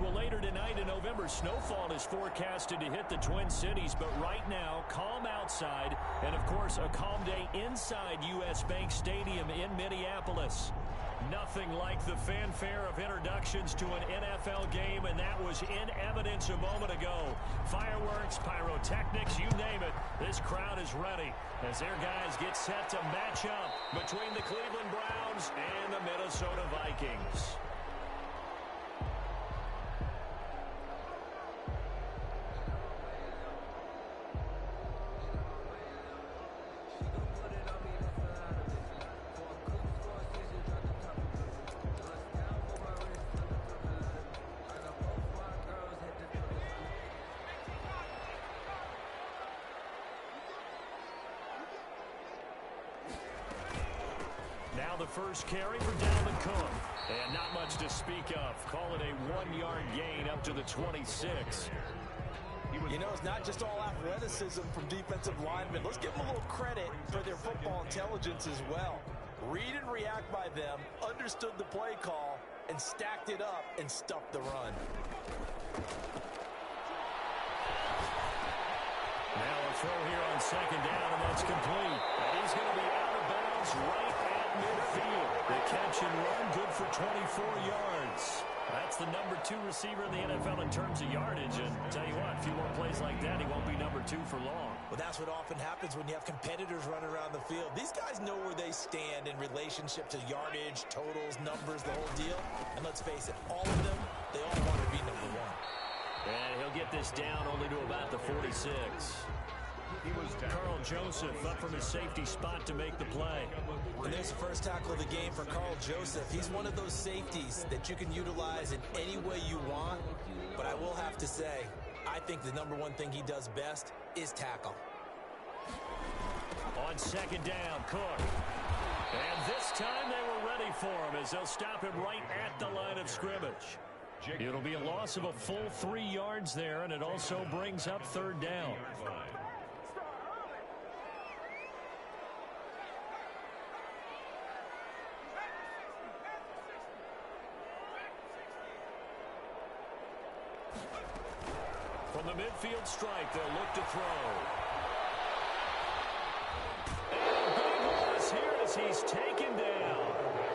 Well, later tonight in November, snowfall is forecasted to hit the Twin Cities, but right now, calm outside, and of course, a calm day inside U.S. Bank Stadium in Minneapolis. Nothing like the fanfare of introductions to an NFL game, and that was in evidence a moment ago. Fireworks, pyrotechnics, you name it. This crowd is ready as their guys get set to match up between the Cleveland Browns and the Minnesota Vikings. Now the first carry for Dalvin Cook. And not much to speak of. Call it a 1-yard gain up to the 26. You know, it's not just all athleticism from defensive linemen. Let's give them a little credit for their football intelligence as well. Read and react by them, understood the play call, and stacked it up and stuffed the run. Now a throw here on second down, and that's complete. And he's going to be out of bounds right at midfield. The catch and run, good for 24 yards. That's the number 2 receiver in the NFL in terms of yardage. And tell you what, a few more plays like that, he won't be number 2 for long. Well, that's what often happens when you have competitors running around the field. These guys know where they stand in relationship to yardage, totals, numbers, the whole deal. And let's face it, all of them, they all want to be number 1. And he'll get this down only to about the 46. Carl Joseph up from his safety spot to make the play. And there's the first tackle of the game for Carl Joseph. He's one of those safeties that you can utilize in any way you want. But I will have to say, I think the number 1 thing he does best is tackle. On second down, Cook. And this time they were ready for him as they'll stop him right at the line of scrimmage. It'll be a loss of a full 3 yards there, and it also brings up third down. From the midfield strike, they'll look to throw. And a big loss here as he's taken down.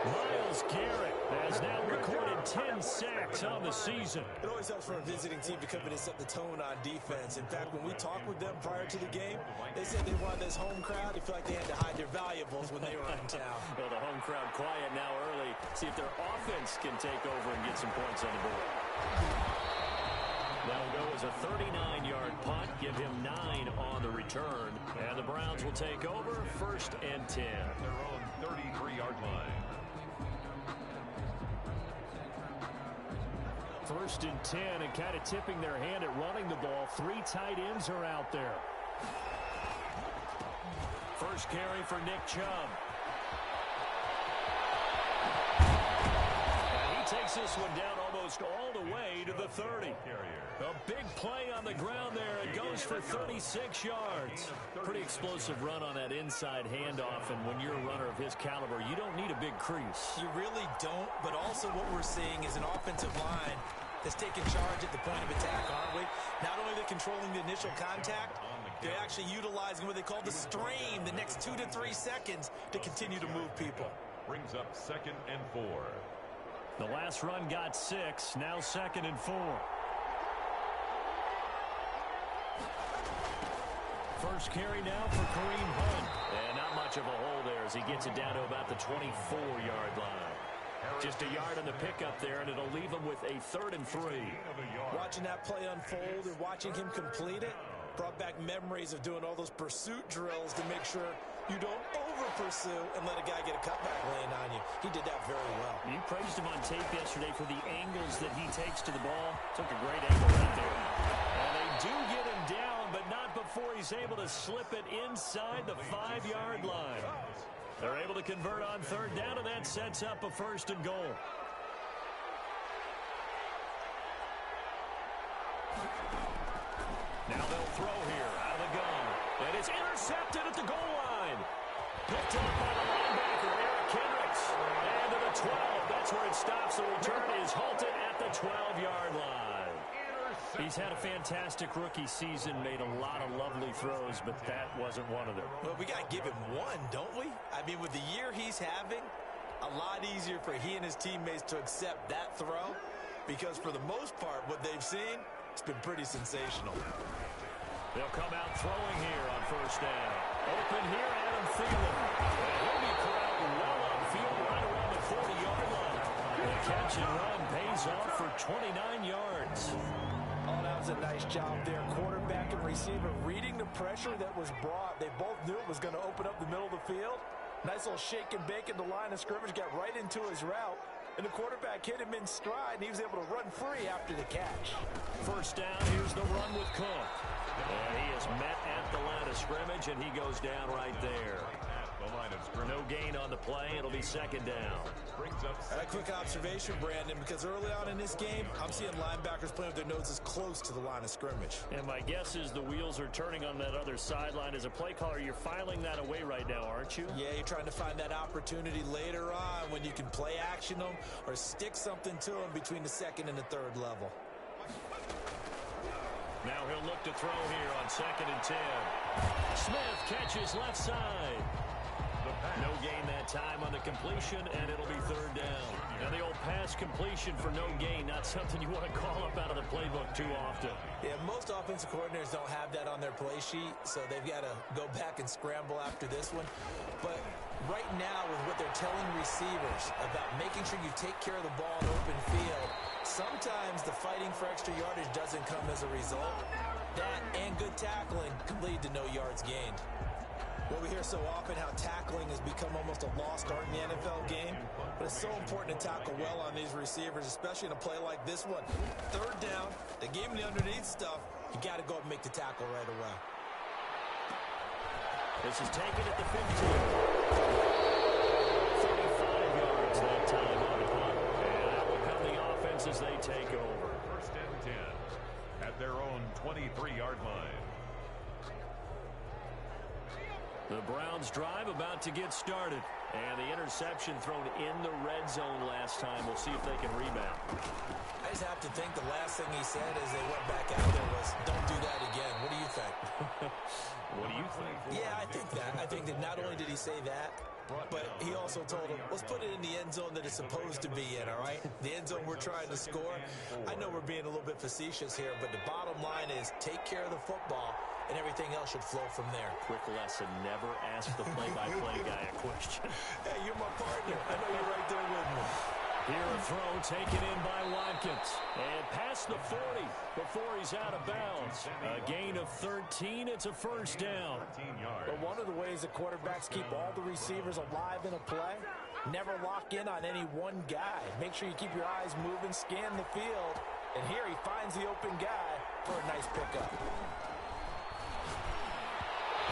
Myles Garrett has now recorded 10 sacks on the season. It always helps for a visiting team to come in and set the tone on defense. In fact, when we talked with them prior to the game, they said they wanted this home crowd to feel like they had to hide their valuables when they were in town. Well, the home crowd quiet now early. See if their offense can take over and get some points on the board. That'll go as a 39-yard punt, give him 9 on the return. And the Browns will take over, 1st and 10. Their own 33-yard line. 1st and 10, and kind of tipping their hand at running the ball. 3 tight ends are out there. First carry for Nick Chubb. And he takes this one down almost all the way to the 30. A big play on the ground there. It goes for 36 yards. Pretty explosive run on that inside handoff, and when you're a runner of his caliber, you don't need a big crease. You really don't, but also what we're seeing is an offensive line that's taking charge at the point of attack, aren't we? Not only are they controlling the initial contact, they're actually utilizing what they call the strain, the next 2 to 3 seconds to continue to move people. Brings up 2nd and 4. The last run got 6, now 2nd and 4. First carry now for Kareem Hunt. And not much of a hole there as he gets it down to about the 24-yard line. Just a yard on the pickup there, and it'll leave him with a 3rd and 3. Watching that play unfold and watching him complete it brought back memories of doing all those pursuit drills to make sure you don't over-pursue and let a guy get a cutback laying on you. He did that very well. You praised him on tape yesterday for the angles that he takes to the ball. Took a great angle right there. And they do get him down, but not before he's able to slip it inside the 5-yard line. They're able to convert on 3rd down, and that sets up a 1st and goal. Now they'll throw here out of the gun. And it's intercepted at the goal line. Picked up by the linebacker, Eric Kendricks. And to the 12. That's where it stops. The return is halted at the 12-yard line. He's had a fantastic rookie season, made a lot of lovely throws, but that wasn't one of them. Well, we got to give him one, don't we? I mean, with the year he's having, a lot easier for he and his teammates to accept that throw, because for the most part, what they've seen, it's been pretty sensational. They'll come out throwing here on first down. Open here, Adam Thielen. And he'll be corralled well upfield right around the 40-yard line. The catch and run pays off for 29 yards. Oh, that was a nice job there. Quarterback and receiver reading the pressure that was brought. They both knew it was going to open up the middle of the field. Nice little shake and bake at the line of scrimmage, got right into his route. And the quarterback hit him in stride, and he was able to run free after the catch. First down, here's the run with Cook. And he is met at the line of scrimmage, and he goes down right there. No gain on the play. It'll be second down. A quick observation, Brandon, because early on in this game, I'm seeing linebackers playing with their noses close to the line of scrimmage. And my guess is the wheels are turning on that other sideline. As a play caller, you're filing that away right now, aren't you? Yeah, you're trying to find that opportunity later on when you can play action them or stick something to them between the second and the third level. Now he'll look to throw here on 2nd and 10. Smith catches left side. No gain that time on the completion, and it'll be third down. And the old pass completion for no gain, not something you want to call up out of the playbook too often. Yeah, most offensive coordinators don't have that on their play sheet, so they've got to go back and scramble after this one. But right now, with what they're telling receivers about making sure you take care of the ball in open field, sometimes the fighting for extra yardage doesn't come as a result. That and good tackling can lead to no yards gained. Well, we hear so often how tackling has become almost a lost art in the NFL game, but it's so important to tackle well on these receivers, especially in a play like this one. Third down, they gave him the underneath stuff. You got to go up and make the tackle right away. This is taken at the 15. 35 yards that time on the punt. And that will come the offense as they take over. First and 10 at their own 23-yard line. The Browns drive about to get started. And the interception thrown in the red zone last time. We'll see if they can rebound. I just have to think the last thing he said as they went back out there was, don't do that again. What do you think? What do you think? Yeah, I think that. I think that not only did he say that, but he also told him, let's put it in the end zone that it's supposed to be in, all right? The end zone we're trying to score. I know we're being a little bit facetious here, but the bottom line is take care of the football, and everything else should flow from there. Quick lesson, never ask the play-by-play guy a question. Hey, you're my partner. I know you're right there with me. Here a throw taken in by Watkins. And past the 40 before he's out of bounds. A gain of 13. It's a first down. But one of the ways that quarterbacks keep all the receivers alive in a play, never lock in on any one guy. Make sure you keep your eyes moving, scan the field. And here he finds the open guy for a nice pickup.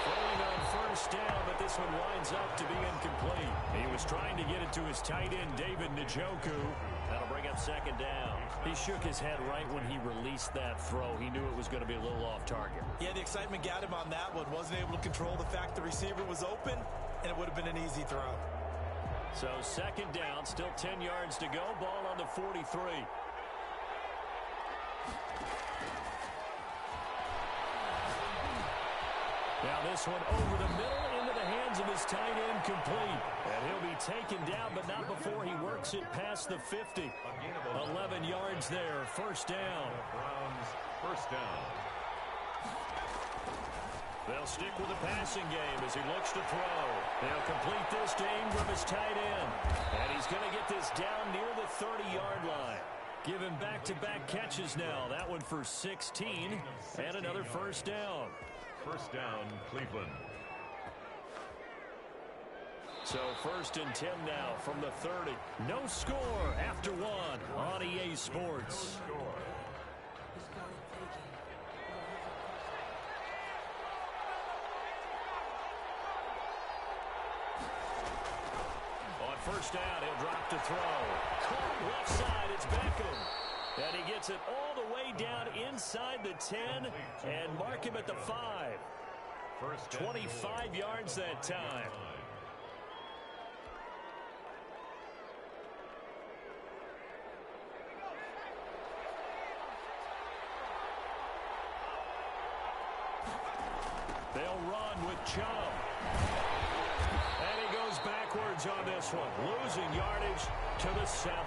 Throwing on first down, but this one winds up to be incomplete. He was trying to get it to his tight end, David Njoku. That'll bring up second down. He shook his head right when he released that throw. He knew it was going to be a little off target. Yeah, the excitement got him on that one. Wasn't able to control the fact the receiver was open, and it would have been an easy throw. So second down, still 10 yards to go. Ball on the 43. Now this one over the middle into the hands of his tight end, complete. And he'll be taken down, but not before he works it past the 50. 11 yards there, first down. Browns first down. They'll stick with the passing game as he looks to throw. They'll complete this to Ingram, his tight end. And he's going to get this down near the 30-yard line. Give him back-to-back catches now. That one for 16 and another first down. First down, Cleveland. So first and 10 now from the 30. No score after one on EA Sports. On first down, he'll drop to throw. Caught left side, it's Beckham. And he gets it all the way down inside the 10 and mark him at the 5. 25 yards that time. They'll run with Chubb. And he goes backwards on this one, losing yardage to the 7.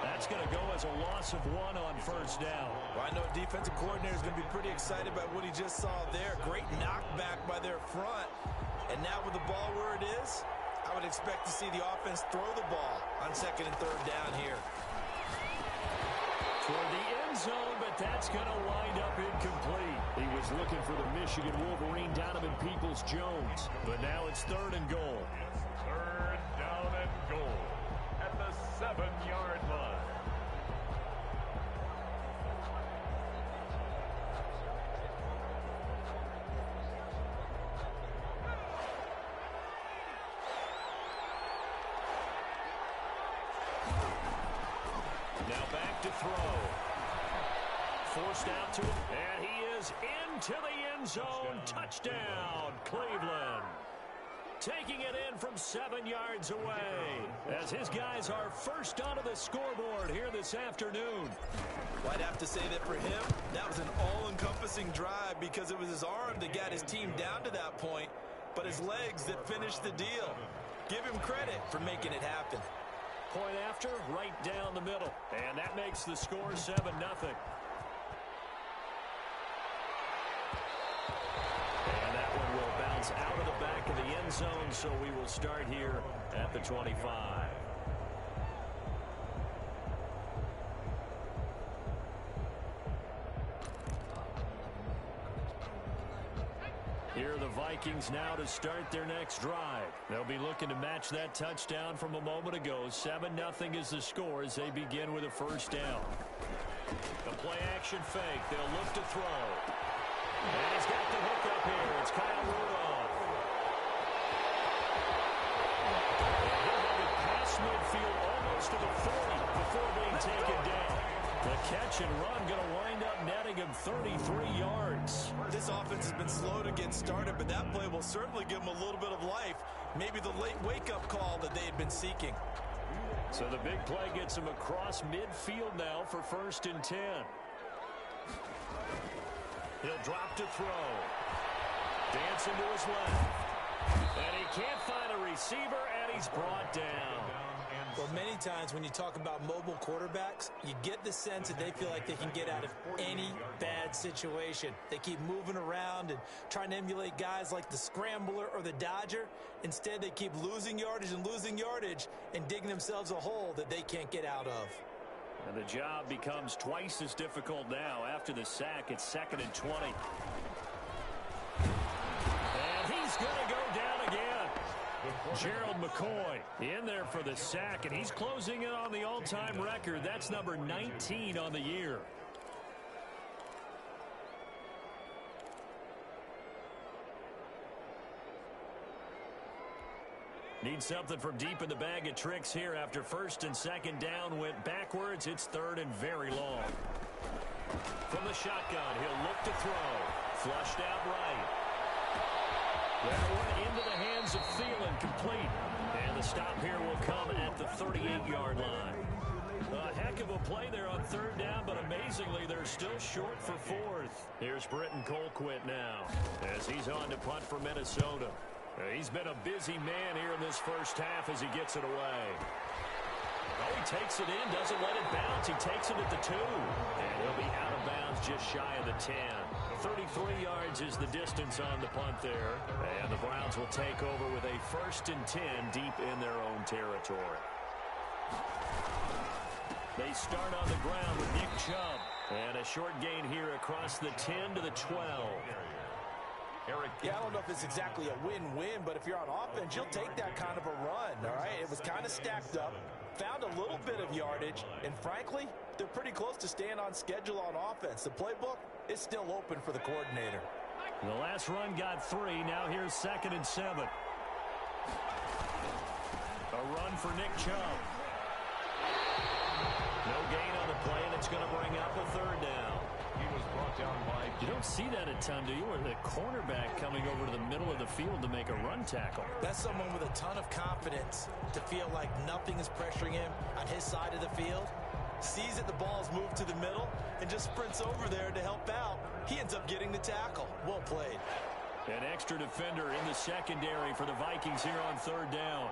That's going to go as a loss of 1 on first down. Well, I know a defensive coordinator is going to be pretty excited by what he just saw there. Great knockback by their front. And now with the ball where it is, I would expect to see the offense throw the ball on 2nd and 3rd down here. Toward the end zone, but that's going to wind up incomplete. He was looking for the Michigan Wolverine, Donovan Peoples-Jones. But now it's 3rd and goal. 3rd down and goal at the 7-yard line. Now back to throw. Forced out to him, and he is into the end zone. Touchdown, Cleveland. Taking it in from 7 yards away as his guys are first onto the scoreboard here this afternoon. Well, I'd have to say that for him, that was an all-encompassing drive because it was his arm that got his team down to that point, but his legs that finished the deal. Give him credit for making it happen. Point after, right down the middle. And that makes the score 7-0. And that one will bounce out of the back of the end zone, so we will start here at the 25. Here are the Vikings now to start their next drive. They'll be looking to match that touchdown from a moment ago. 7-0 is the score as they begin with a first down. The play action fake. They'll look to throw. And he's got the hook up here. It's Kyle Rudolph. He'll have it past midfield almost to the 40 before being taken down. The catch and run going to wind up netting him 33 yards. This offense has been slow to get started, but that play will certainly give them a little bit of life. Maybe the late wake-up call that they had been seeking. So the big play gets him across midfield now for 1st and 10. He'll drop to throw. Dancing to his left. And he can't find a receiver, and he's brought down. Well, many times when you talk about mobile quarterbacks, you get the sense that they feel like they can get out of any bad situation. They keep moving around and trying to emulate guys like the Scrambler or the Dodger. Instead, they keep losing yardage and digging themselves a hole that they can't get out of. And the job becomes twice as difficult now after the sack. It's 2nd and 20. And he's going to go down again. Gerald McCoy in there for the sack, and he's closing in on the all-time record. That's number 19 on the year. Need something from deep in the bag of tricks here after 1st and 2nd down went backwards. It's 3rd and very long. From the shotgun, he'll look to throw. Flushed out right. That one into the hands of Thielen, complete. And the stop here will come at the 38-yard line. A heck of a play there on 3rd down, but amazingly, they're still short for 4th. Here's Britton Colquitt now as he's on to punt for Minnesota. He's been a busy man here in this first half as he gets it away. Oh, he takes it in, doesn't let it bounce. He takes it at the 2. And he'll be out of bounds just shy of the 10. 33 yards is the distance on the punt there. And the Browns will take over with a 1st and 10 deep in their own territory. They start on the ground with Nick Chubb. And a short gain here across the 10 to the 12. Yeah, I don't know if it's exactly a win-win, but if you're on offense, you'll take that kind of a run, all right? It was kind of stacked up, found a little bit of yardage, and frankly, they're pretty close to staying on schedule on offense. The playbook is still open for the coordinator. The last run got 3. Now here's 2nd and 7. A run for Nick Chubb. No gain on the play, and it's going to bring up a 3rd down. He was brought down by... You don't see that a ton, do you? Or the cornerback coming over to the middle of the field to make a run tackle. That's someone with a ton of confidence to feel like nothing is pressuring him on his side of the field. Sees that the ball's moved to the middle and just sprints over there to help out. He ends up getting the tackle. Well played. An extra defender in the secondary for the Vikings here on third down.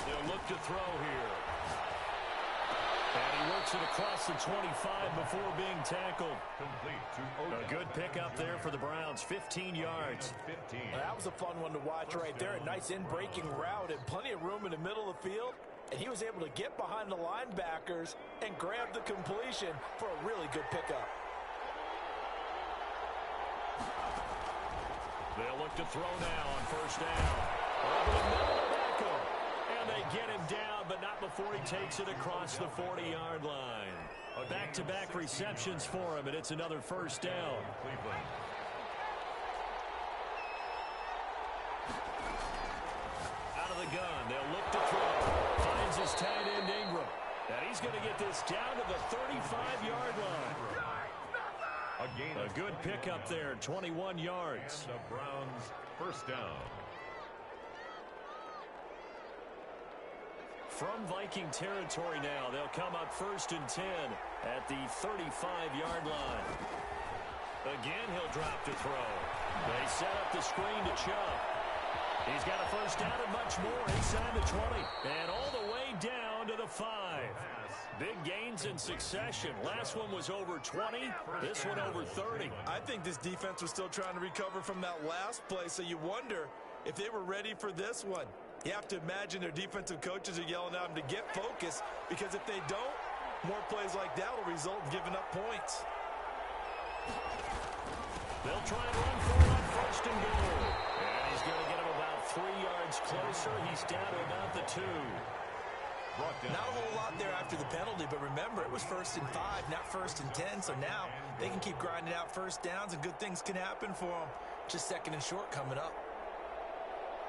They'll look to throw here. And he works it across the 25 before being tackled. A good pickup there for the Browns, 15 yards. That was a fun one to watch right there. A nice in-breaking route and plenty of room in the middle of the field. And he was able to get behind the linebackers and grab the completion for a really good pickup. They'll look to throw now on first down. Over the middle of Beckham. And they get him down, but not before he takes it across the 40-yard line. Back-to-back receptions for him, and it's another first down. Out of the gun, they'll look to throw. Finds his tight end Ingram. And he's going to get this down to the 35-yard line. A good pickup there, 21 yards. And the Browns first down. From Viking territory now, they'll come up 1st and 10 at the 35-yard line. Again, he'll drop to throw. They set up the screen to Chubb. He's got a first down and much more inside the 20. And all the way down to the 5. Big gains in succession. Last one was over 20. This one over 30. I think this defense was still trying to recover from that last play, so you wonder if they were ready for this one. You have to imagine their defensive coaches are yelling at them to get focused, because if they don't, more plays like that will result in giving up points. They'll try and run for it on 1st and goal. And he's going to get him about 3 yards closer. He's down to about the 2. Not a whole lot there after the penalty, but remember, it was 1st and 5, not 1st and 10, so now they can keep grinding out first downs, and good things can happen for them. Just 2nd and short coming up.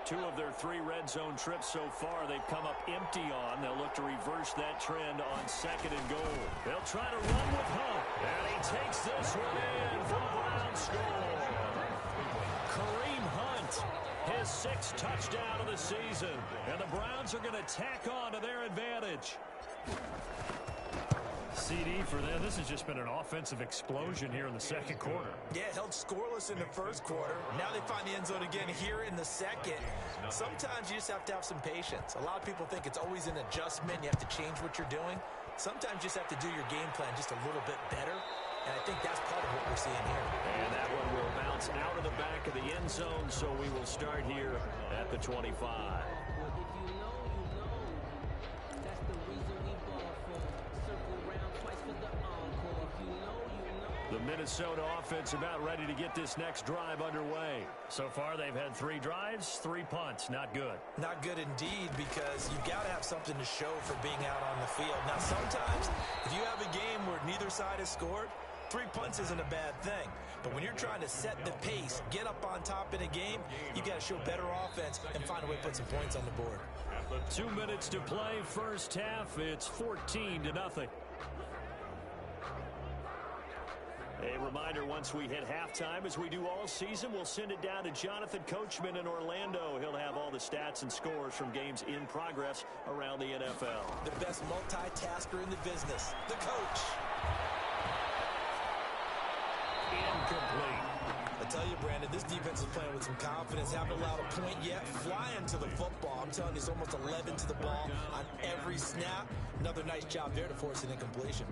2 of their 3 red zone trips so far they've come up empty on. They'll look to reverse that trend on 2nd and goal. They'll try to run with Hunt. And he takes this one in for the Browns score. Kareem Hunt, his 6th touchdown of the season. And the Browns are going to tack on to their advantage. CD for them. This has just been an offensive explosion here in the 2nd quarter. Yeah, held scoreless in the 1st quarter. Now they find the end zone again here in the 2nd. Sometimes you just have to have some patience. A lot of people think it's always an adjustment. You have to change what you're doing. Sometimes you just have to do your game plan just a little bit better. And I think that's part of what we're seeing here. And that one will bounce out of the back of the end zone, so we will start here at the 25. The Minnesota offense about ready to get this next drive underway. So far, they've had 3 drives, 3 punts. Not good. Not good indeed, because you've got to have something to show for being out on the field. Now, sometimes, if you have a game where neither side has scored, 3 punts isn't a bad thing. But when you're trying to set the pace, get up on top in a game, you got to show better offense and find a way to put some points on the board. 2 minutes to play, first half. It's 14-0. A reminder, once we hit halftime, as we do all season, we'll send it down to Jonathan Coachman in Orlando. He'll have all the stats and scores from games in progress around the NFL. The best multitasker in the business, the coach. Incomplete. I tell you, Brandon, this defense is playing with some confidence. Haven't allowed a point yet. Flying to the football. I'm telling you, it's almost 11 to the ball on every snap. Another nice job there to force an incompletion.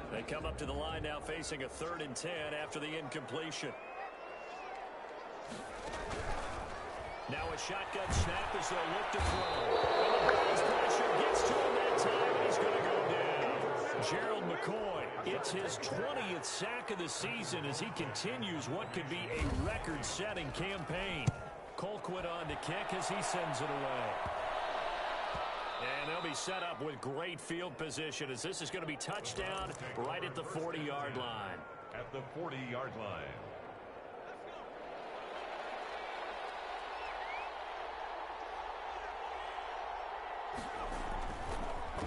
They come up to the line now facing a 3rd and 10 after the incompletion. Now a shotgun snap as they'll look to throw. And the Browns pressure gets to him that time, and he's going to go down. Gerald McCoy, it's his 20th sack of the season as he continues what could be a record-setting campaign. Colquitt on the kick as he sends it away. And they'll be set up with great field position as this is going to be touchdown right at the 40-yard line. At the 40-yard line.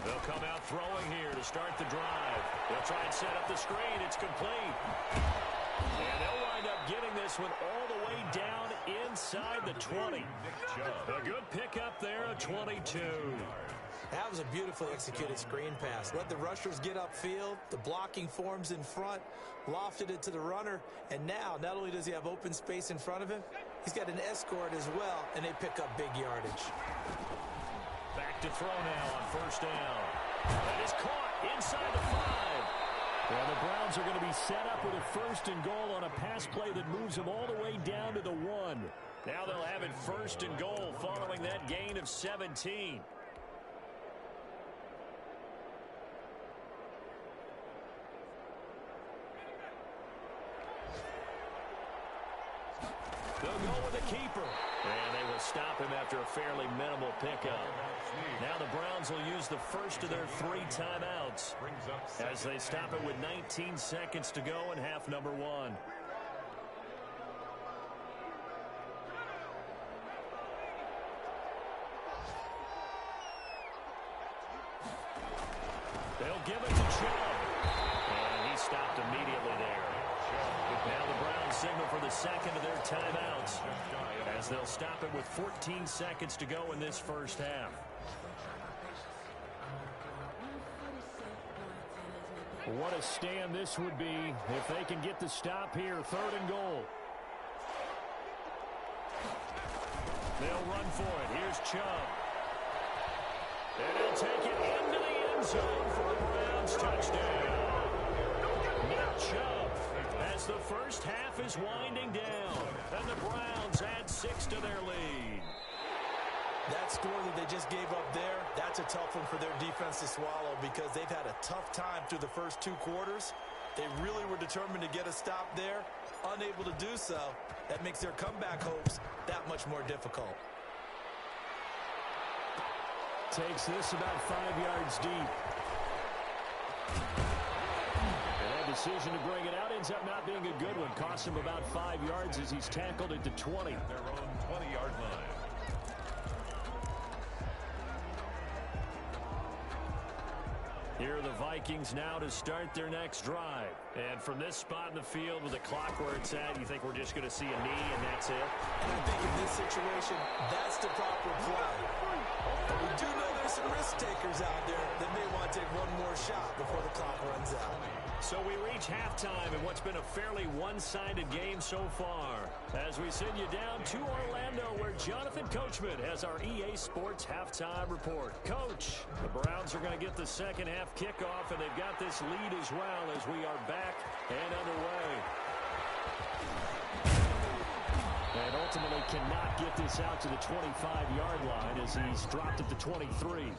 They'll come out throwing here to start the drive. They'll try and set up the screen. It's complete. And they'll wind up getting this one all the way down inside the 20. A good pickup there, a 22. That was a beautifully executed screen pass. Let the rushers get upfield. The blocking forms in front. Lofted it to the runner. And now, not only does he have open space in front of him, he's got an escort as well, and they pick up big yardage. Back to throw now on first down. That is caught inside the 5. Well, the Browns are going to be set up with a first and goal on a pass play that moves them all the way down to the 1. Now they'll have it first and goal following that gain of 17. They'll go with the keeper. And they will stop him after a fairly minimal pickup. Now the Browns will use the first of their 3 timeouts as they stop it with 19 seconds to go in half number 1. They'll give it to Chubb. And he stopped immediately there. Now the Browns signal for the second of their timeouts as they'll stop it with 14 seconds to go in this first half. What a stand this would be if they can get the stop here. 3rd and goal. They'll run for it. Here's Chubb. And he'll take it into the end zone for a Browns touchdown. Nick Chubb, as the first half is winding down, and the Browns add 6 to their lead. That score that they just gave up there, that's a tough one for their defense to swallow because they've had a tough time through the first 2 quarters. They really were determined to get a stop there, unable to do so. That makes their comeback hopes that much more difficult. Takes this about 5 yards deep. And that decision to bring it out ends up not being a good one. Costs him about 5 yards as he's tackled at the 20. Their own 20-yard line. Here are the Vikings now to start their next drive. And from this spot in the field with the clock where it's at, you think we're just going to see a knee and that's it? And I think in this situation, that's the proper play. But we do know there's some risk takers out there that may want to take one more shot before the clock runs out. So we reach halftime in what's been a fairly one-sided game so far. As we send you down to Orlando where Jonathan Coachman has our EA Sports Halftime Report. Coach, the Browns are going to get the second half kickoff, and they've got this lead as well as we are back and underway. And ultimately cannot get this out to the 25-yard line as he's dropped at the 23.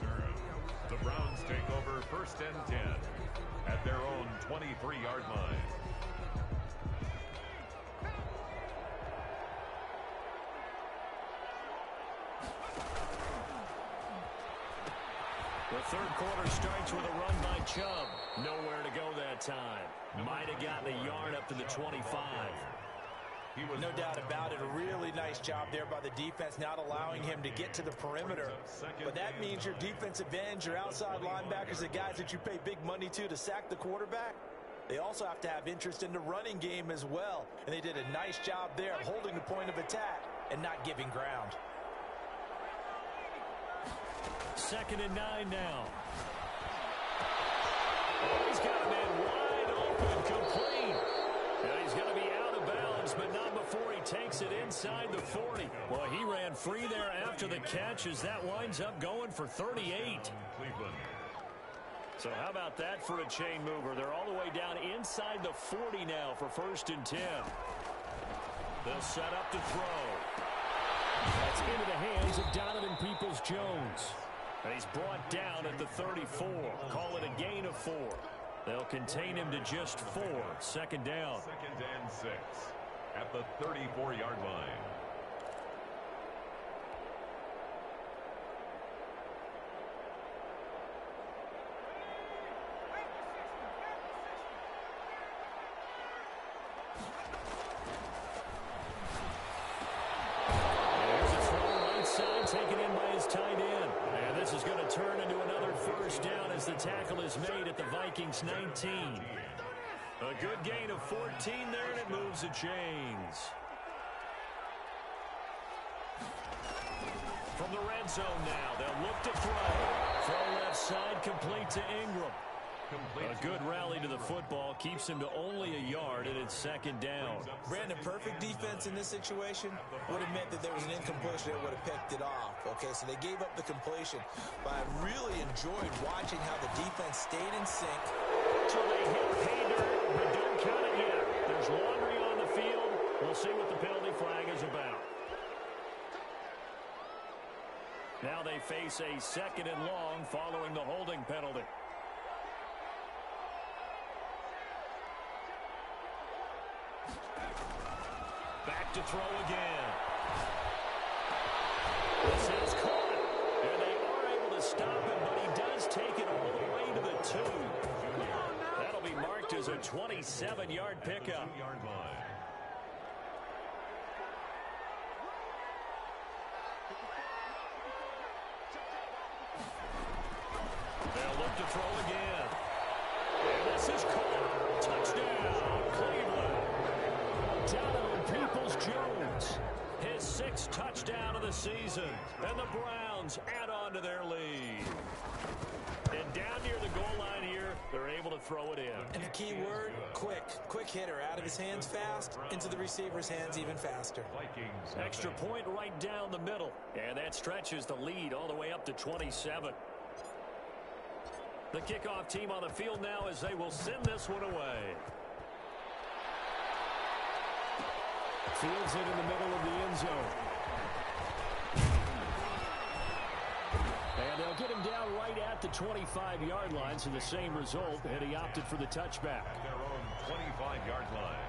The Browns take over 1st and 10 at their own 23-yard line. The third quarter starts with a run by Chubb. Nowhere to go that time. Might have gotten a yard up to the 25. No doubt about it. A really nice job there by the defense, not allowing him to get to the perimeter. But that means your defensive ends, your outside linebackers, the guys that you pay big money to sack the quarterback, they also have to have interest in the running game as well. And they did a nice job there holding the point of attack and not giving ground. 2nd and 9 now. Oh, he's got a man wide open, complete. And he's going to be out of bounds, but not before he takes it inside the 40. Well, he ran free there after the catch as that winds up going for 38. Cleveland. So how about that for a chain mover? They're all the way down inside the 40 now for 1st and 10. They'll set up to throw. That's into the hands of Donovan Peoples-Jones. And he's brought down at the 34. Call it a gain of 4. They'll contain him to just 4. 2nd down. 2nd and 6 at the 34-yard line. Taken in by his tight end. And this is going to turn into another first down as the tackle is made at the Vikings 19. A good gain of 14 there, and it moves the chains. From the red zone now, they'll look to throw. Throw left side, complete to Ingram. A good rally to the football keeps him to only a yard, and it's second down. Brandon, perfect defense in this situation would have meant that there was an incompletion that would have picked it off. Okay, so they gave up the completion, but I really enjoyed watching how the defense stayed in sync. So they hit pay dirt, but don't count it yet. There's laundry on the field. We'll see what the penalty flag is about. Now they face a second and long following the holding penalty. Back to throw again. This is caught. And they are able to stop him, but he does take it all the way to the 2. That'll be marked as a 27-yard pickup. They'll look to throw again. And this is caught. Touchdown, Cleveland. Donovan Peoples-Jones, his 6th touchdown of the season. And the Browns add on to their lead. And down near the goal line here, they're able to throw it in. And the key word, quick. Quick hitter. Out of his hands fast, into the receiver's hands even faster. Extra point right down the middle. And that stretches the lead all the way up to 27. The kickoff team on the field now as they will send this one away. Fields it in the middle of the end zone. And they'll get him down right at the 25-yard line, so the same result, and he opted for the touchback. At their own 25-yard line.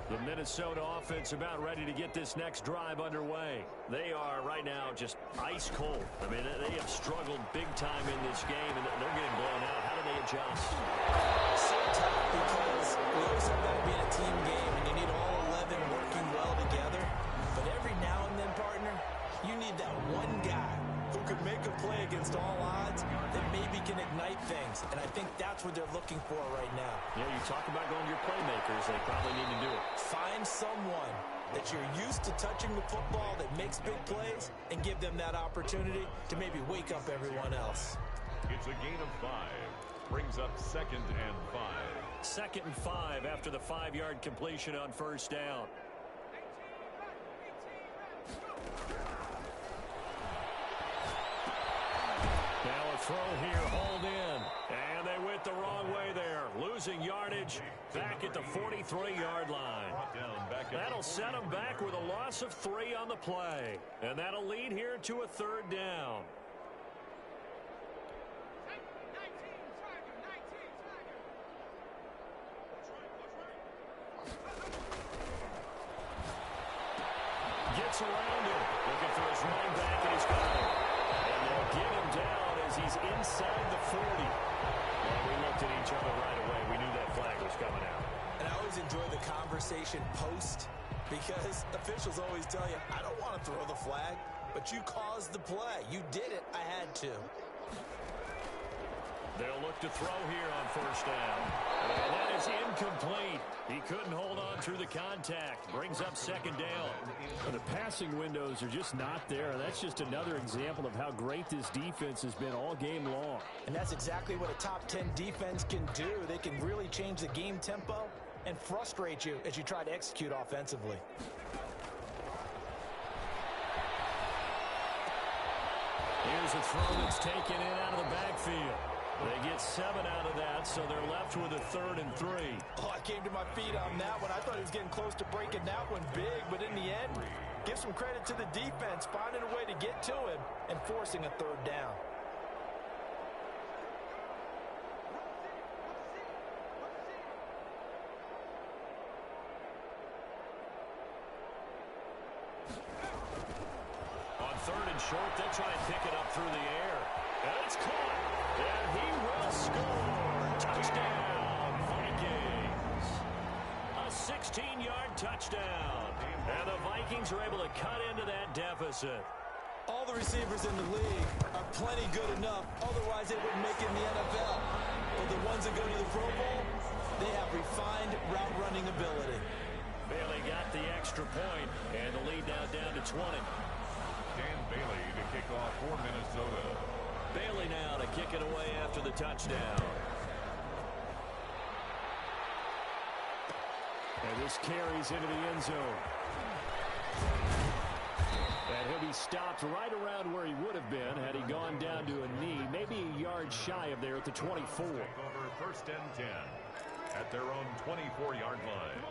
The Minnesota offense about ready to get this next drive underway. They are right now just ice cold. I mean, they have struggled big time in this game, and they're getting blown out. How do they adjust? So tough because we always have that being a team game, and you need all 11 working well together. But every now and then, partner, you need that one guy who can make a play against all odds that maybe can ignite things. And I think that's what they're looking for right now. Yeah, you talk about going to your playmakers. They probably need to do it. Find someone that you're used to touching the football that makes big plays and give them that opportunity to maybe wake up everyone else. It's a gain of 5. Brings up 2nd and 5. 2nd and 5 after the 5-yard completion on first down. Now a throw here, hauled in. And they went the wrong way there. Losing yardage back at the 43-yard line. That'll set them back with a loss of 3 on the play. And that'll lead here to a 3rd down. Gets around him. Looking for his running back, and he's got him. And they'll get him down as he's inside the 40. And we looked at each other right away. We knew that flag was coming out. And I always enjoy the conversation post because officials always tell you, I don't want to throw the flag, but you caused the play. You did it. I had to. They'll look to throw here on first down. And that is incomplete. He couldn't hold on through the contact. Brings up 2nd down. The passing windows are just not there. That's just another example of how great this defense has been all game long. And that's exactly what a top 10 defense can do. They can really change the game tempo and frustrate you as you try to execute offensively. Here's a throw that's taken in out of the backfield. They get 7 out of that, so they're left with a 3rd and 3. Oh, I came to my feet on that one. I thought he was getting close to breaking that one big, but in the end, give some credit to the defense, finding a way to get to him and forcing a 3rd down. third and short. They'll try and pick it up through the air. And it's caught. And he will score. Touchdown, Vikings. A 16-yard touchdown. And the Vikings are able to cut into that deficit. All the receivers in the league are plenty good enough. Otherwise, they wouldn't make it in the NFL. But the ones that go to the Pro Bowl, they have refined route running ability. Bailey got the extra point, and the lead now down to 20. Dan Bailey to kick off for Minnesota. Bailey now to kick it away after the touchdown. And this carries into the end zone. And he'll be stopped right around where he would have been had he gone down to a knee, maybe a yard shy of there at the 24. Over first and 10 at their own 24-yard line.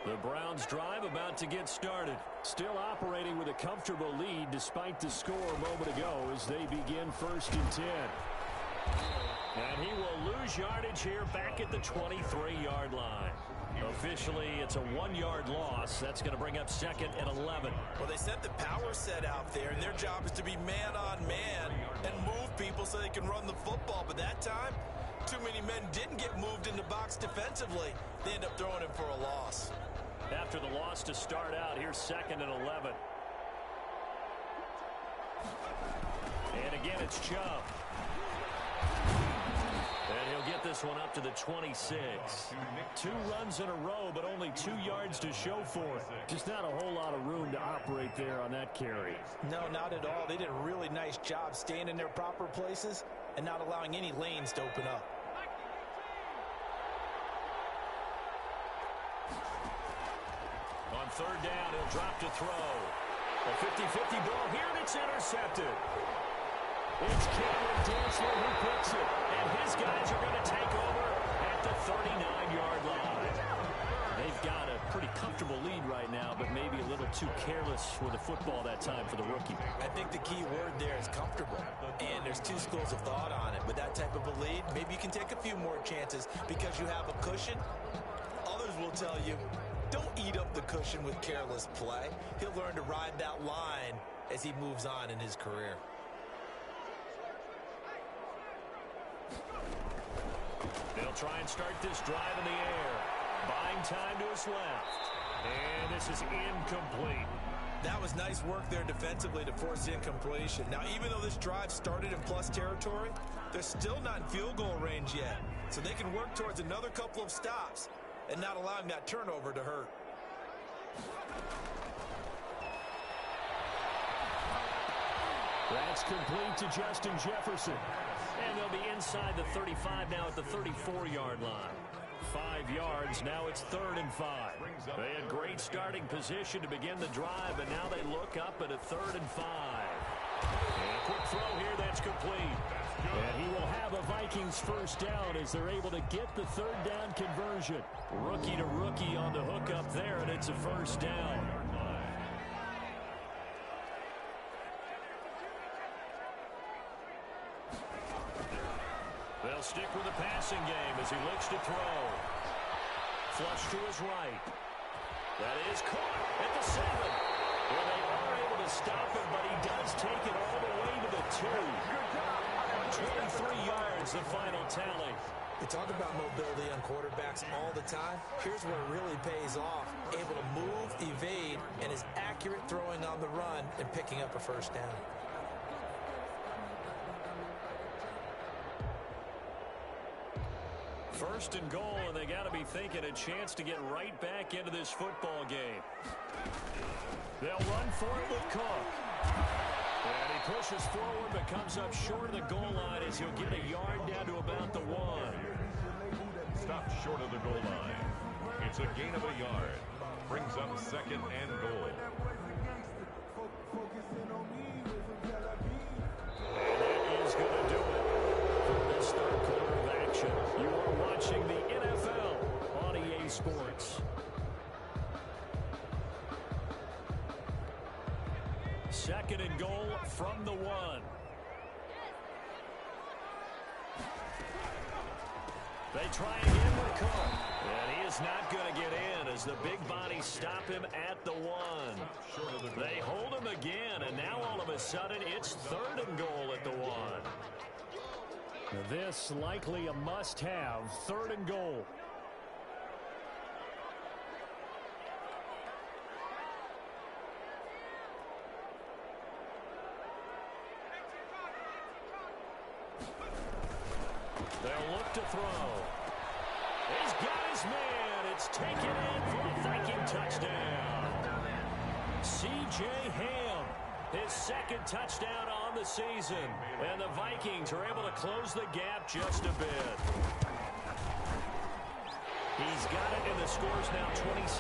The Browns drive about to get started. Still operating with a comfortable lead despite the score a moment ago as they begin first and 10. And he will lose yardage here back at the 23-yard line. Officially, it's a 1-yard loss. That's going to bring up second and 11. Well, they sent the power set out there, and their job is to be man-on-man and move people so they can run the football. But that time, too many men didn't get moved in the box defensively. They end up throwing him for a loss. After the loss to start out, here's second and 11. And again, it's Chubb. And he'll get this one up to the 26. 2 runs in a row, but only 2 yards to show for it. Just not a whole lot of room to operate there on that carry. No, not at all. They did a really nice job staying in their proper places and not allowing any lanes to open up. On third down, he'll drop to throw. A 50-50 ball here, and it's intercepted. It's Cameron Dantzler who picks it, and his guys are going to take over at the 39-yard line. They've got a pretty comfortable lead right now, but maybe a little too careless with the football that time for the rookie. I think the key word there is comfortable, and there's 2 schools of thought on it. With that type of a lead, maybe you can take a few more chances because you have a cushion. Others will tell you, don't eat up the cushion with careless play. He'll learn to ride that line as he moves on in his career. They'll try and start this drive in the air. Buying time to his left. And this is incomplete. That was nice work there defensively to force incompletion. Now, even though this drive started in plus territory, they're still not in field goal range yet. So they can work towards another couple of stops and not allowing that turnover to hurt. That's complete to Justin Jefferson. And they'll be inside the 35 now at the 34-yard line. 5 yards, now it's 3rd and 5. They had great starting position to begin the drive, but now they look up at a 3rd and 5. And a quick throw here, that's complete. And he will have a Vikings first down as they're able to get the 3rd down conversion. Rookie to rookie on the hook up there, and it's a first down. They'll stick with the passing game as he looks to throw. Flush to his right. That is caught at the 7. Well, they are able to stop him, but he does take it all the way to the 2. 23 yards, the final tally. We talk about mobility on quarterbacks all the time. Here's where it really pays off. Able to move, evade, and is accurate throwing on the run and picking up a first down. First and goal, and they got to be thinking a chance to get right back into this football game. They'll run for it with Cook. And he pushes forward but comes up short of the goal line as he'll get a yard down to about the 1. Stopped short of the goal line. It's a gain of a yard. Brings up 2nd and goal. And that is going to do it for this 3rd quarter of action. You are watching the NFL on EA Sports. 2nd and goal from the 1. They try again with Cook. And he is not going to get in as the big bodies stop him at the 1. They hold him again, and now all of a sudden it's 3rd and goal at the 1. This likely a must-have, 3rd and goal. They'll look to throw. He's got his man. It's taken in for a Viking touchdown. C.J. Ham, his 2nd touchdown on the season. And the Vikings are able to close the gap just a bit. He's got it, and the score's now 27-14. It's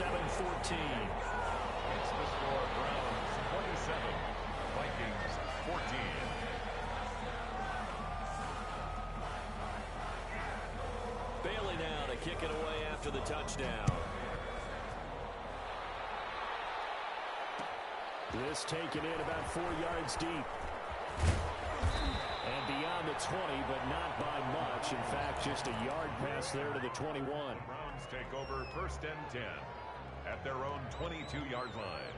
the score, Browns 27, Vikings 14. Bailey now to kick it away after the touchdown. This taken in about 4 yards deep. And beyond the 20, but not by much. In fact, just a yard pass there to the 21. Browns take over 1st and 10 at their own 22-yard line.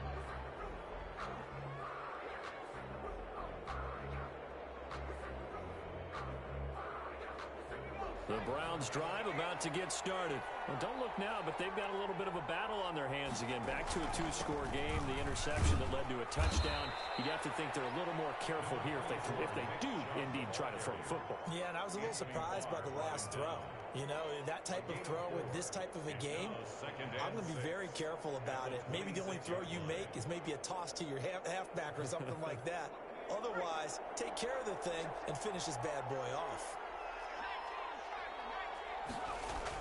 The Browns drive about to get started. Well, don't look now, but they've got a little bit of a battle on their hands again. Back to a 2-score game. The interception that led to a touchdown. You'd have to think they're a little more careful here if they do indeed try to throw the football. Yeah, and I was a little surprised by the last throw. You know, that type of throw with this type of a game, I'm going to be very careful about it. Maybe the only throw you make is maybe a toss to your halfback or something like that. Otherwise, take care of the thing and finish this bad boy off.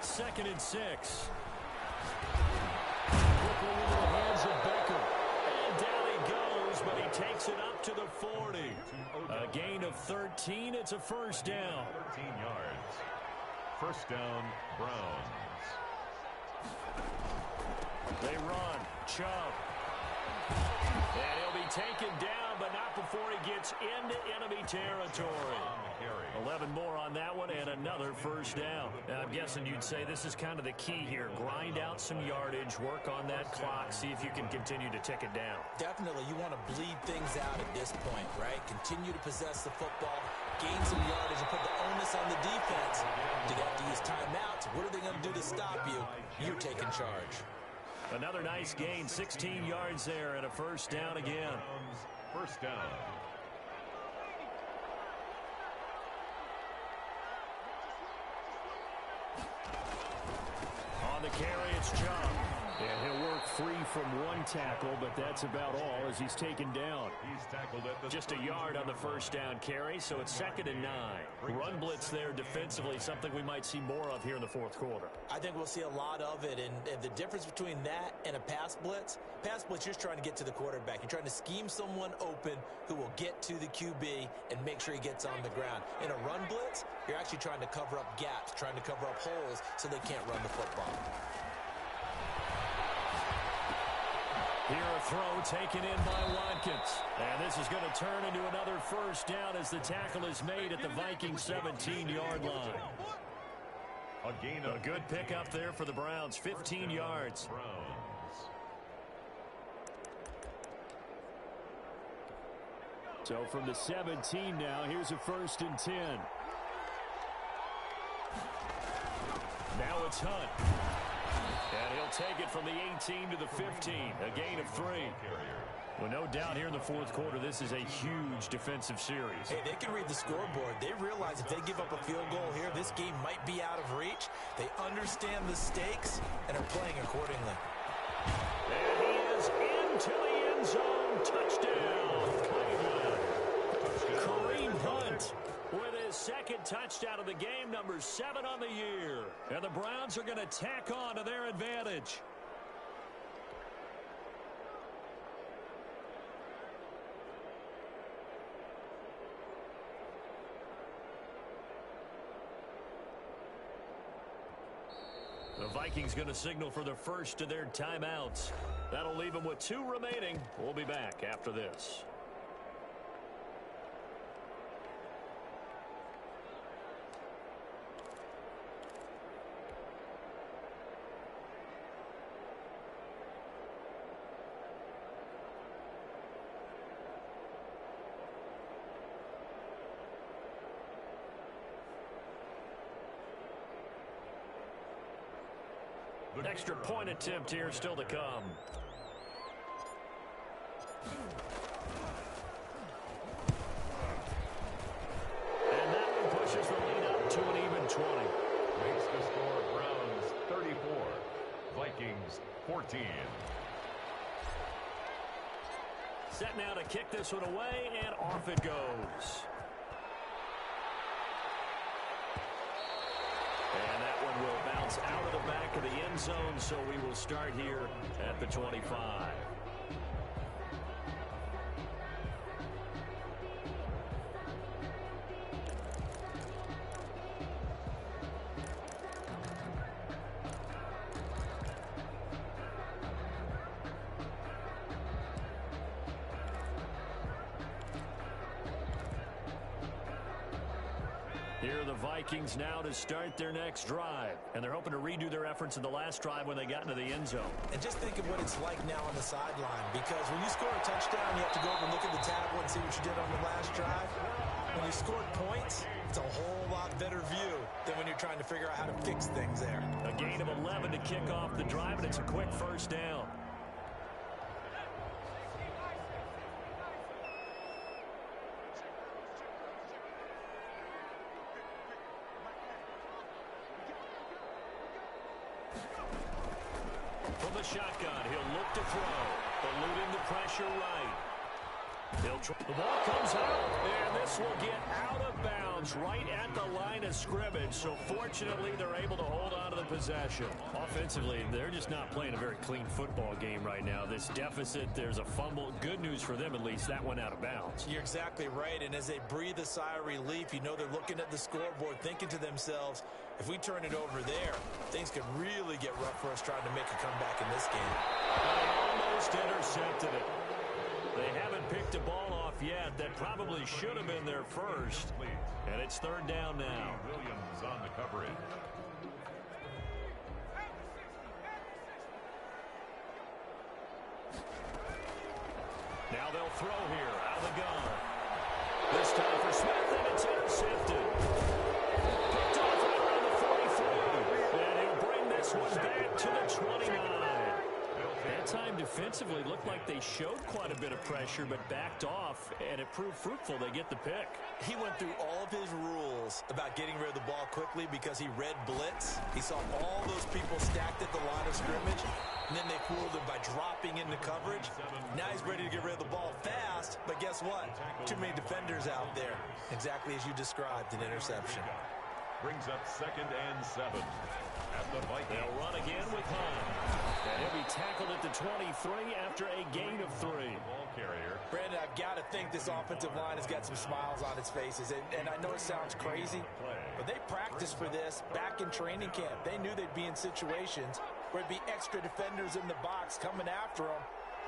2nd and 6. Quickly into the hands of Baker. And down he goes, but he takes it up to the 40. A gain of 13. It's a 1st down. 13 yards. 1st down, Browns. They run. Chubb. And he'll be taken down, but not before he gets into enemy territory. 11 more on that one, and another 1st down. I'm guessing you'd say this is kind of the key here. Grind out some yardage, work on that clock, see if you can continue to tick it down. Definitely, you want to bleed things out at this point, right? Continue to possess the football, gain some yardage, and put the onus on the defense. Do they have to use timeouts? What are they going to do to stop you? You're taking charge. Another nice gain, 16 yards there, and a 1st down again. 1st down. On the carry, it's Chubb. And he'll work free from one tackle, but that's about all as he's taken down. He's tackled at the just a yard on the 1st down carry, so it's 2nd and 9. Run blitz there defensively, something we might see more of here in the 4th quarter. I think we'll see a lot of it, and the difference between that and a pass blitz, you're just trying to get to the quarterback. You're trying to scheme someone open who will get to the QB and make sure he gets on the ground. In a run blitz, you're actually trying to cover up gaps, trying to cover up holes so they can't run the football. Here a throw taken in by Watkins. And this is going to turn into another 1st down as the tackle is made at the Vikings 17-yard line. A gain of a good pickup there for the Browns, 15 yards. Browns. So from the 17 now, here's a 1st and 10. Now it's Hunt. And he'll take it from the 18 to the 15, a gain of 3. Well, no doubt here in the 4th quarter, this is a huge defensive series. Hey, they can read the scoreboard. They realize if they give up a field goal here, this game might be out of reach. They understand the stakes and are playing accordingly. And he is into the end zone. Touchdown, Cleveland. Kareem Hunt with his 2nd touchdown of the game, number 7 on the year. And the Browns are going to tack on to their advantage. The Vikings going to signal for the first of their timeouts. That'll leave them with 2 remaining. We'll be back after this. Extra point attempt here still to come. And that one pushes the lead up to an even 20. Makes the score Browns 34, Vikings 14. Set now to kick this one away, and off it goes. And that one will bounce out of the back of the end zone, so we will start here at the 25. Here are the Vikings now to start their next drive. And they're hoping to redo their efforts in the last drive when they got into the end zone. And just think of what it's like now on the sideline, because when you score a touchdown, you have to go over and look at the tablet and see what you did on the last drive. When you scored points, it's a whole lot better view than when you're trying to figure out how to fix things there. A gain of 11 to kick off the drive, and it's a quick first down. From the shotgun, he'll look to throw, eluding the pressure right. The ball comes out, and this will get out of bounds right at the line of scrimmage. So fortunately, they're able to hold on to the possession. Offensively, they're just not playing a very clean football game right now. This deficit, there's a fumble. Good news for them, at least. That went out of bounds. You're exactly right, and as they breathe a sigh of relief, you know they're looking at the scoreboard, thinking to themselves, if we turn it over there, things could really get rough for us trying to make a comeback in this game. They almost intercepted it. They haven't picked a ball off yet. That probably should have been their first. And it's third down now. Williams on the coverage. Now they'll throw here out of the gun. This time for Smith, and it's intercepted. Picked off right around the 43. And he'll bring this one back to the 29. That time defensively looked like they showed quite a bit of pressure, but backed off, and it proved fruitful. They get the pick. He went through all of his rules about getting rid of the ball quickly because he read blitz. He saw all those people stacked at the line of scrimmage, and then they fooled him by dropping into coverage. Now he's ready to get rid of the ball fast, but guess what? Too many defenders out there. Exactly as you described, an interception. Brings up 2nd and 7 at the Vikings. They'll run again with Hunt. And he'll be tackled at the 23 after a gain of 3. Ball carrier. Brandon, I've got to think this offensive line has got some smiles on its faces. And I know it sounds crazy, but they practiced for this back in training camp. They knew they'd be in situations where it'd be extra defenders in the box coming after them,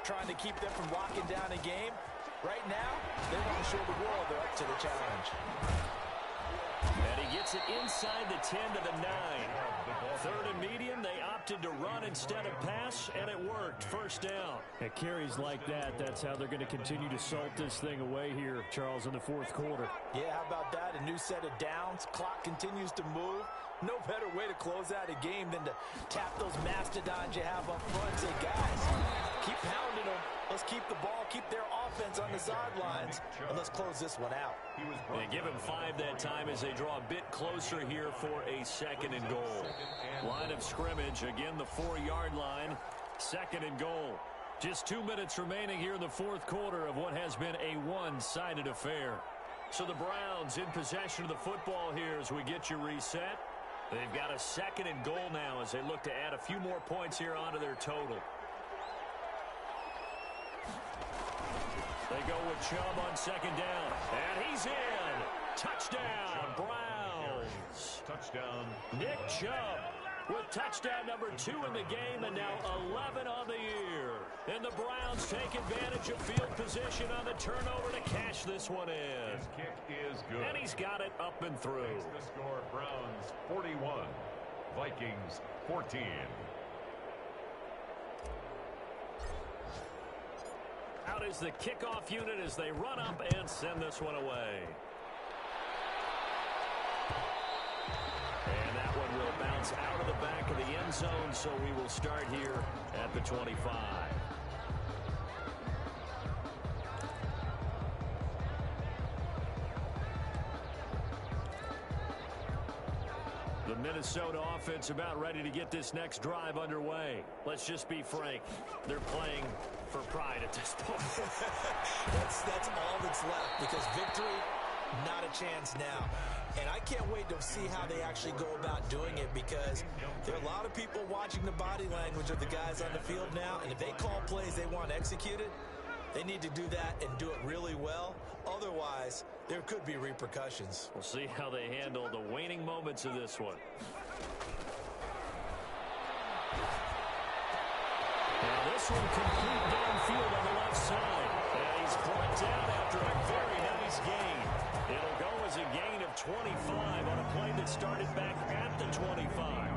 trying to keep them from locking down a game. Right now, they want to show the world they're up to the challenge. And he gets it inside the 10 to the 9. Third and medium, they opted to run instead of pass, and it worked. First down. At carries like that, that's how they're going to continue to salt this thing away here, Charles, in the fourth quarter. Yeah, how about that? A new set of downs. Clock continues to move. No better way to close out a game than to tap those mastodons you have up front and say, guys, keep pounding them. Let's keep the ball, keep their offense on the sidelines, and let's close this one out. They give him 5 that time as they draw a bit closer here for a 2nd and goal. Line of scrimmage, again the 4-yard line, 2nd and goal. Just 2 minutes remaining here in the fourth quarter of what has been a one-sided affair. So the Browns in possession of the football here as we get you reset. They've got a 2nd and goal now as they look to add a few more points here onto their total. They go with Chubb on 2nd down. And he's in. Touchdown, Browns. Touchdown. Nick Chubb with touchdown number 2 in the game and now 11 on the year. And the Browns take advantage of field position on the turnover to cash this one in. His kick is good. And he's got it up and through. Makes the score Browns 41, Vikings 14. Out is the kickoff unit as they run up and send this one away. And that one will bounce out of the back of the end zone, so we will start here at the 25. The Minnesota offense about ready to get this next drive underway. Let's just be frank. They're playing for pride at this point. that's all that's left, because victory, not a chance now. And I can't wait to see how they actually go about doing it, because there are a lot of people watching the body language of the guys on the field now, and if they call plays they want executed, they need to do that and do it really well. Otherwise, there could be repercussions. We'll see how they handle the waning moments of this one. Now this one complete downfield on the left side. And he's brought down after a very nice gain. It'll go as a gain of 25 on a play that started back at the 25.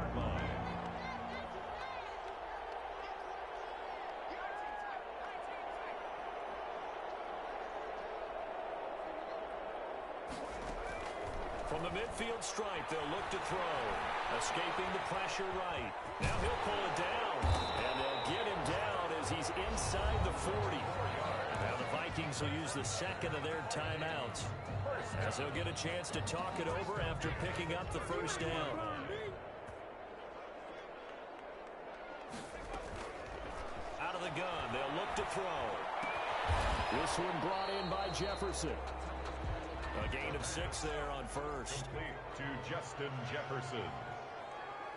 From the midfield stripe, they'll look to throw. Escaping the pressure right. Now he'll pull it down. And they'll get him down as he's inside the 40. Now the Vikings will use the second of their timeouts, as they'll get a chance to talk it over after picking up the first down. Out of the gun, they'll look to throw. This one brought in by Jefferson. A gain of 6 there on first. Complete to Justin Jefferson.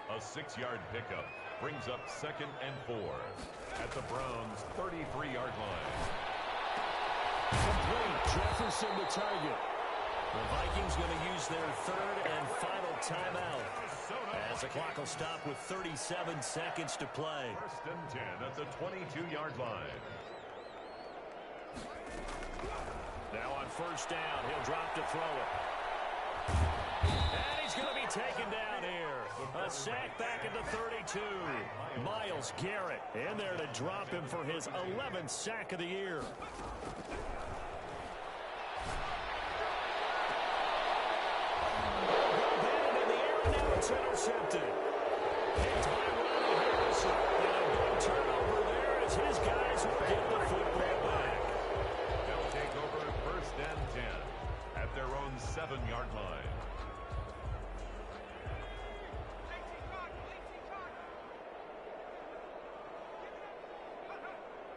A 6-yard pickup brings up 2nd and 4 at the Browns' 33-yard line. Complete. Jefferson the target. The Vikings going to use their third and final timeout, as the clock will stop with 37 seconds to play. 1st and 10 at the 22-yard line. Now on first down, he'll drop to throw it. And he's going to be taken down here. A sack back at the 32. Myles Garrett in there to drop him for his 11th sack of the year. In the air, and now it's intercepted. Picked by Ronnie Harrison. And a big turnover there as his guys will get the football back. They'll take over 1st and 10 at their own 7-yard line.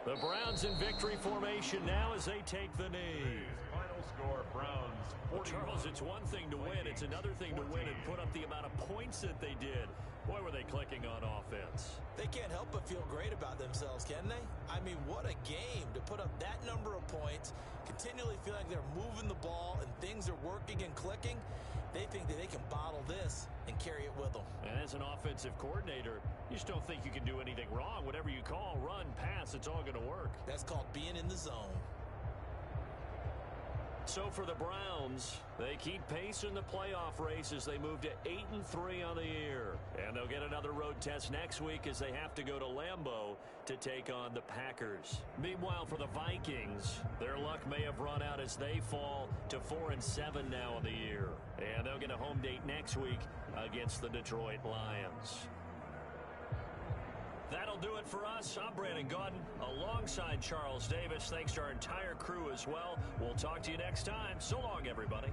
The Browns in victory formation now as they take the knee. Final score, Browns 41. Well, Charles, it's one thing to win. It's another thing to win and put up the amount of points that they did. Boy, were they clicking on offense. They can't help but feel great about themselves, can they? I mean, what a game to put up that number of points, continually feel like they're moving the ball and things are working and clicking. They think that they can bottle this and carry it with them. And as an offensive coordinator, you just don't think you can do anything wrong. Whatever you call, run, pass, it's all going to work. That's called being in the zone. So for the Browns, they keep pace in the playoff race as they move to 8-3 on the year. And they'll get another road test next week as they have to go to Lambeau to take on the Packers. Meanwhile, for the Vikings, their luck may have run out as they fall to 4-7 now in the year. And they'll get a home date next week against the Detroit Lions. That'll do it for us. I'm Brandon Gaudin alongside Charles Davis. Thanks to our entire crew as well. We'll talk to you next time. So long, everybody.